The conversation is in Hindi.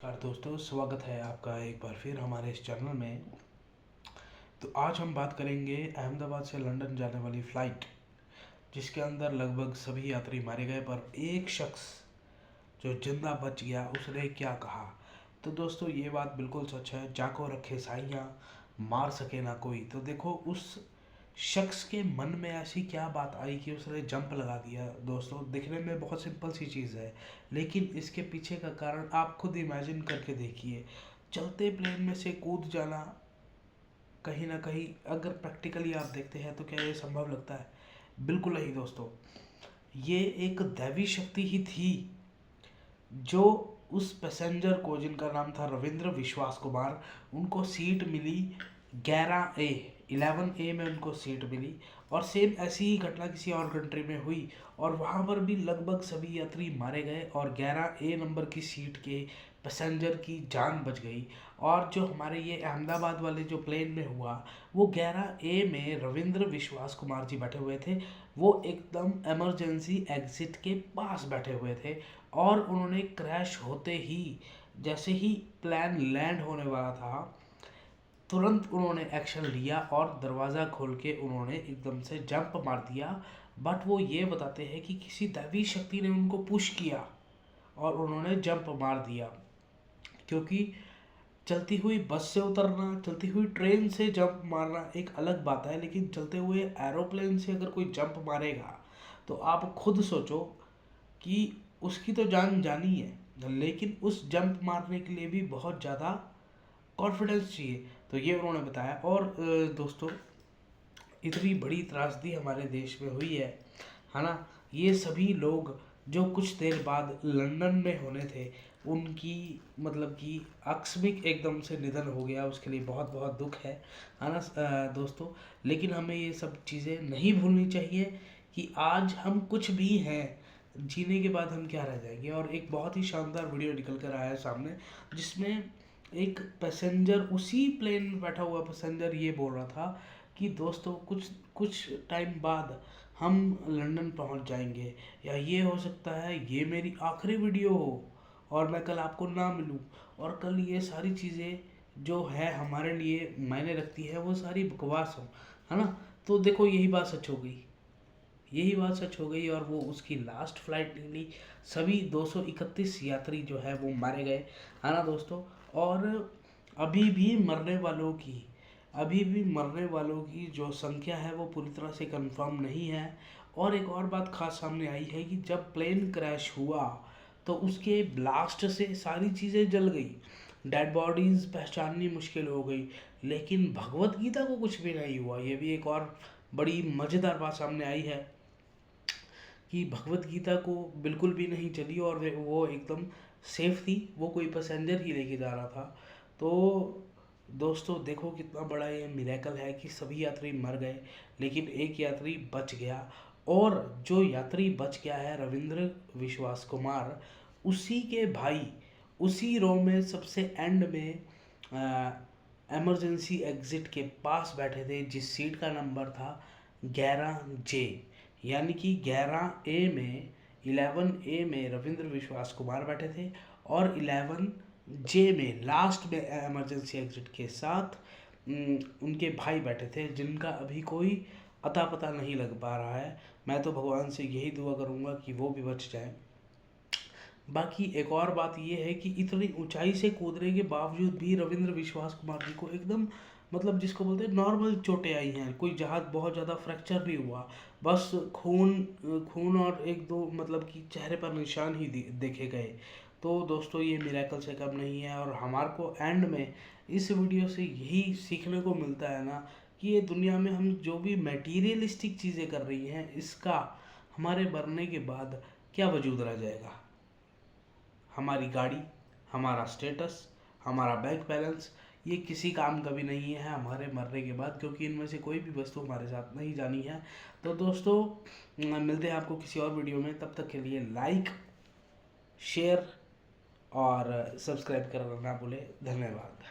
नमस्कार दोस्तों, स्वागत है आपका एक बार फिर हमारे इस चैनल में। तो आज हम बात करेंगे अहमदाबाद से लंदन जाने वाली फ़्लाइट, जिसके अंदर लगभग सभी यात्री मारे गए पर एक शख्स जो जिंदा बच गया, उसने क्या कहा। तो दोस्तों ये बात बिल्कुल सच है, जाको रखे साइयाँ मार सके ना कोई। तो देखो उस शख्स के मन में ऐसी क्या बात आई कि उसने जंप लगा दिया। दोस्तों दिखने में बहुत सिंपल सी चीज़ है, लेकिन इसके पीछे का कारण आप खुद इमेजिन करके देखिए। चलते प्लेन में से कूद जाना, कहीं ना कहीं अगर प्रैक्टिकली आप देखते हैं तो क्या ये संभव लगता है? बिल्कुल नहीं दोस्तों। ये एक दैवी शक्ति ही थी जो उस पैसेंजर को, जिनका नाम था रविंद्र विश्वास कुमार, उनको सीट मिली 11A, 11A में उनको सीट मिली। और सेम ऐसी ही घटना किसी और कंट्री में हुई और वहाँ पर भी लगभग सभी यात्री मारे गए और 11A नंबर की सीट के पैसेंजर की जान बच गई। और जो हमारे ये अहमदाबाद वाले जो प्लेन में हुआ, वो 11A में रविंद्र विश्वास कुमार जी बैठे हुए थे। वो एकदम इमरजेंसी एग्जिट के पास बैठे हुए थे और उन्होंने क्रैश होते ही, जैसे ही प्लेन लैंड होने वाला था, तुरंत उन्होंने एक्शन लिया और दरवाज़ा खोल के उन्होंने एकदम से जंप मार दिया। बट वो ये बताते हैं कि किसी दैवी शक्ति ने उनको पुश किया और उन्होंने जंप मार दिया। क्योंकि चलती हुई बस से उतरना, चलती हुई ट्रेन से जंप मारना एक अलग बात है, लेकिन चलते हुए एरोप्लेन से अगर कोई जंप मारेगा तो आप खुद सोचो कि उसकी तो जान जानी है, लेकिन उस जंप मारने के लिए भी बहुत ज़्यादा कॉन्फिडेंस चाहिए। तो ये उन्होंने बताया। और दोस्तों इतनी बड़ी त्रासदी हमारे देश में हुई है ना। ये सभी लोग जो कुछ देर बाद लंदन में होने थे, उनकी मतलब कि आकस्मिक एकदम से निधन हो गया, उसके लिए बहुत बहुत दुख है ना दोस्तों। लेकिन हमें ये सब चीज़ें नहीं भूलनी चाहिए कि आज हम कुछ भी हैं, जीने के बाद हम क्या रह जाएंगे। और एक बहुत ही शानदार वीडियो निकल कर आया है सामने, जिसमें एक पैसेंजर, उसी प्लेन में बैठा हुआ पैसेंजर ये बोल रहा था कि दोस्तों कुछ कुछ टाइम बाद हम लंदन पहुंच जाएंगे, या ये हो सकता है ये मेरी आखिरी वीडियो हो और मैं कल आपको ना मिलूं, और कल ये सारी चीज़ें जो है हमारे लिए मायने रखती है वो सारी बकवास हो, है ना। तो देखो यही बात सच हो गई, यही बात सच हो गई और वो उसकी लास्ट फ्लाइट निकली। सभी 231 यात्री जो है वो मारे गए, है ना दोस्तों। और अभी भी मरने वालों की अभी भी मरने वालों की जो संख्या है वो पूरी तरह से कंफर्म नहीं है। और एक और बात खास सामने आई है कि जब प्लेन क्रैश हुआ तो उसके ब्लास्ट से सारी चीज़ें जल गई, डेड बॉडीज पहचाननी मुश्किल हो गई, लेकिन भगवत गीता को कुछ भी नहीं हुआ। ये भी एक और बड़ी मज़ेदार बात सामने आई है कि भगवत गीता को बिल्कुल भी नहीं चली और वो एकदम सेफ थी, वो कोई पैसेंजर ही लेके जा रहा था। तो दोस्तों देखो कितना बड़ा ये मिरेकल है कि सभी यात्री मर गए लेकिन एक यात्री बच गया। और जो यात्री बच गया है रविंद्र विश्वास कुमार, उसी के भाई उसी रो में सबसे एंड में इमरजेंसी एग्जिट के पास बैठे थे, जिस सीट का नंबर था 11J। यानी कि 11A में 11A में रविंद्र विश्वास कुमार बैठे थे और 11J में लास्ट में इमरजेंसी एग्जिट के साथ उनके भाई बैठे थे, जिनका अभी कोई अता पता नहीं लग पा रहा है। मैं तो भगवान से यही दुआ करूँगा कि वो भी बच जाए। बाकी एक और बात ये है कि इतनी ऊंचाई से कूदने के बावजूद भी रविंद्र विश्वास कुमार जी को एकदम, मतलब जिसको बोलते हैं नॉर्मल चोटें आई हैं, कोई जहाँ बहुत ज़्यादा फ्रैक्चर नहीं हुआ। बस खून खून और एक दो मतलब कि चेहरे पर निशान ही देखे गए। तो दोस्तों ये मिरेकल से कम नहीं है। और हमारे को एंड में इस वीडियो से यही सीखने को मिलता है ना कि ये दुनिया में हम जो भी मटेरियलिस्टिक चीज़ें कर रही हैं, इसका हमारे मरने के बाद क्या वजूद रह जाएगा। हमारी गाड़ी, हमारा स्टेटस, हमारा बैंक बैलेंस, ये किसी काम का भी नहीं है हमारे मरने के बाद, क्योंकि इनमें से कोई भी वस्तु हमारे साथ नहीं जानी है। तो दोस्तों मिलते हैं आपको किसी और वीडियो में, तब तक के लिए लाइक, शेयर और सब्सक्राइब करना ना भूलें। धन्यवाद।